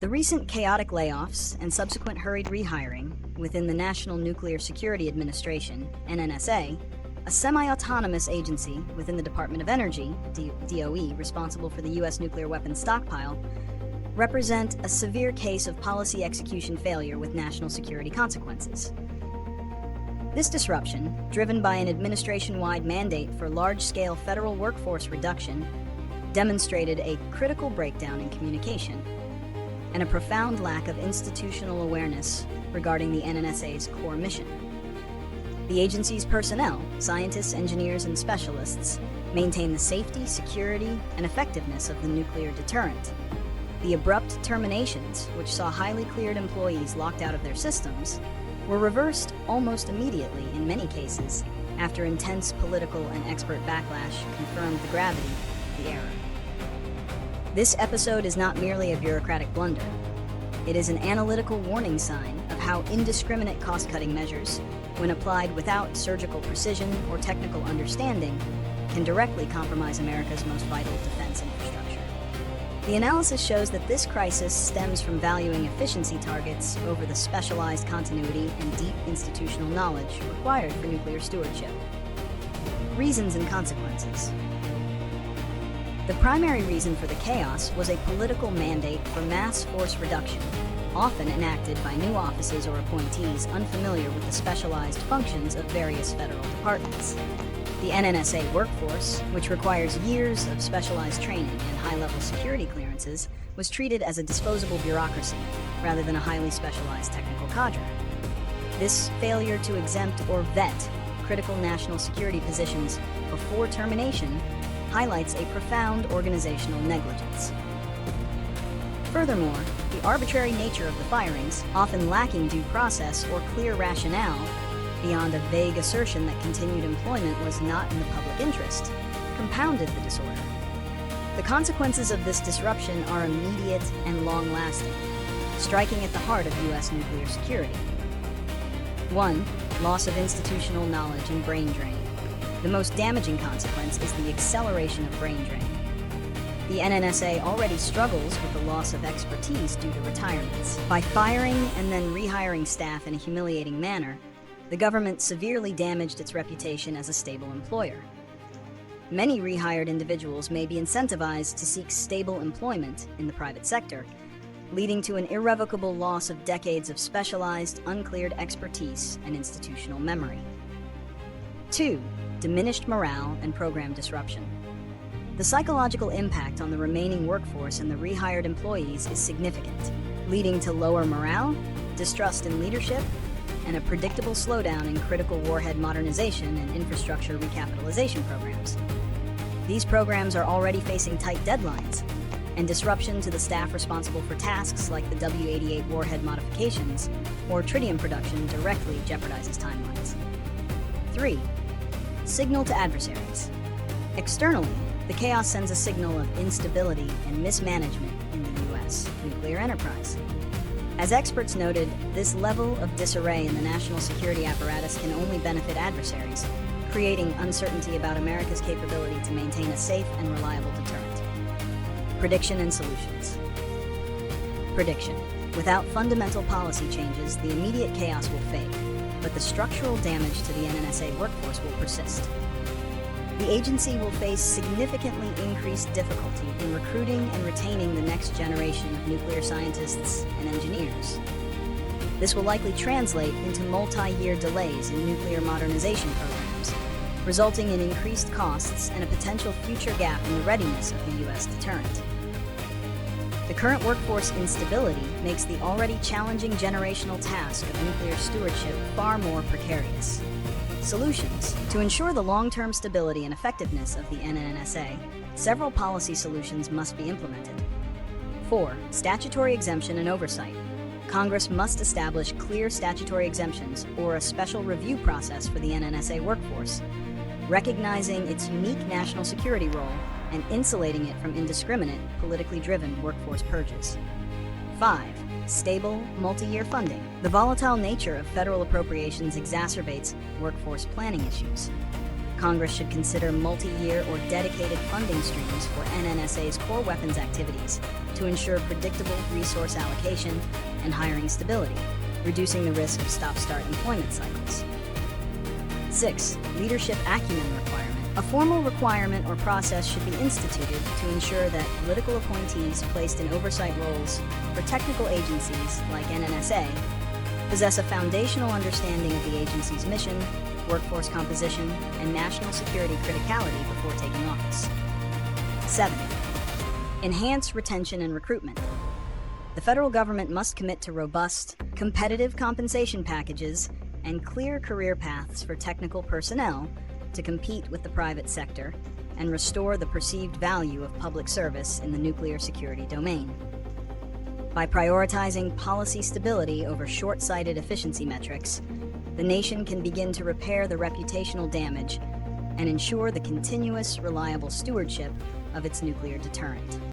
The recent chaotic layoffs and subsequent hurried rehiring within the National Nuclear Security Administration, NNSA, a semi-autonomous agency within the Department of Energy, DOE, responsible for the U.S. nuclear weapons stockpile, represent a severe case of policy execution failure with national security consequences. This disruption, driven by an administration-wide mandate for large-scale federal workforce reduction, demonstrated a critical breakdown in communication and a profound lack of institutional awareness regarding the NNSA's core mission. The agency's personnel, scientists, engineers, and specialists, maintain the safety, security, and effectiveness of the nuclear deterrent. The abrupt terminations, which saw highly cleared employees locked out of their systems, were reversed almost immediately in many cases after intense political and expert backlash confirmed the gravity of the error. This episode is not merely a bureaucratic blunder. It is an analytical warning sign of how indiscriminate cost-cutting measures, when applied without surgical precision or technical understanding, can directly compromise America's most vital defense infrastructure. The analysis shows that this crisis stems from valuing efficiency targets over the specialized continuity and deep institutional knowledge required for nuclear stewardship. Reasons and consequences. The primary reason for the chaos was a political mandate for mass force reduction, often enacted by new offices or appointees unfamiliar with the specialized functions of various federal departments. The NNSA workforce, which requires years of specialized training and high-level security clearances, was treated as a disposable bureaucracy rather than a highly specialized technical cadre. This failure to exempt or vet critical national security positions before termination highlights a profound organizational negligence. Furthermore, the arbitrary nature of the firings, often lacking due process or clear rationale, beyond a vague assertion that continued employment was not in the public interest, compounded the disorder. The consequences of this disruption are immediate and long-lasting, striking at the heart of U.S. nuclear security. 1. Loss of institutional knowledge and brain drain. The most damaging consequence is the acceleration of brain drain. The NNSA already struggles with the loss of expertise due to retirements. By firing and then rehiring staff in a humiliating manner, the government severely damaged its reputation as a stable employer. Many rehired individuals may be incentivized to seek stable employment in the private sector, leading to an irrevocable loss of decades of specialized, uncleared expertise and institutional memory. 2. Diminished morale and program disruption. The psychological impact on the remaining workforce and the rehired employees is significant, leading to lower morale, distrust in leadership, and a predictable slowdown in critical warhead modernization and infrastructure recapitalization programs. These programs are already facing tight deadlines, and disruption to the staff responsible for tasks like the W-88 warhead modifications or tritium production directly jeopardizes timelines. 3. Signal to adversaries. Externally, the chaos sends a signal of instability and mismanagement in the U.S. nuclear enterprise. As experts noted, this level of disarray in the national security apparatus can only benefit adversaries, creating uncertainty about America's capability to maintain a safe and reliable deterrent. Prediction and solutions. Prediction. Without fundamental policy changes, the immediate chaos will fade, but the structural damage to the NNSA workforce will persist. The agency will face significantly increased difficulty in recruiting and retaining the next generation of nuclear scientists and engineers. This will likely translate into multi-year delays in nuclear modernization programs, resulting in increased costs and a potential future gap in the readiness of the U.S. deterrent. The current workforce instability makes the already challenging generational task of nuclear stewardship far more precarious. Solutions. To ensure the long-term stability and effectiveness of the NNSA, several policy solutions must be implemented. 4. Statutory exemption and oversight. Congress must establish clear statutory exemptions or a special review process for the NNSA workforce, recognizing its unique national security role and insulating it from indiscriminate, politically driven workforce purges. 5. Stable, multi-year funding. The volatile nature of federal appropriations exacerbates workforce planning issues. Congress should consider multi-year or dedicated funding streams for NNSA's core weapons activities to ensure predictable resource allocation and hiring stability, reducing the risk of stop-start employment cycles. 6. Leadership acumen requirement. A formal requirement or process should be instituted to ensure that political appointees placed in oversight roles for technical agencies like NNSA possess a foundational understanding of the agency's mission, workforce composition, and national security criticality before taking office. 7. Enhance retention and recruitment. The federal government must commit to robust, competitive compensation packages and clear career paths for technical personnel to compete with the private sector and restore the perceived value of public service in the nuclear security domain. By prioritizing policy stability over short-sighted efficiency metrics, the nation can begin to repair the reputational damage and ensure the continuous, reliable stewardship of its nuclear deterrent.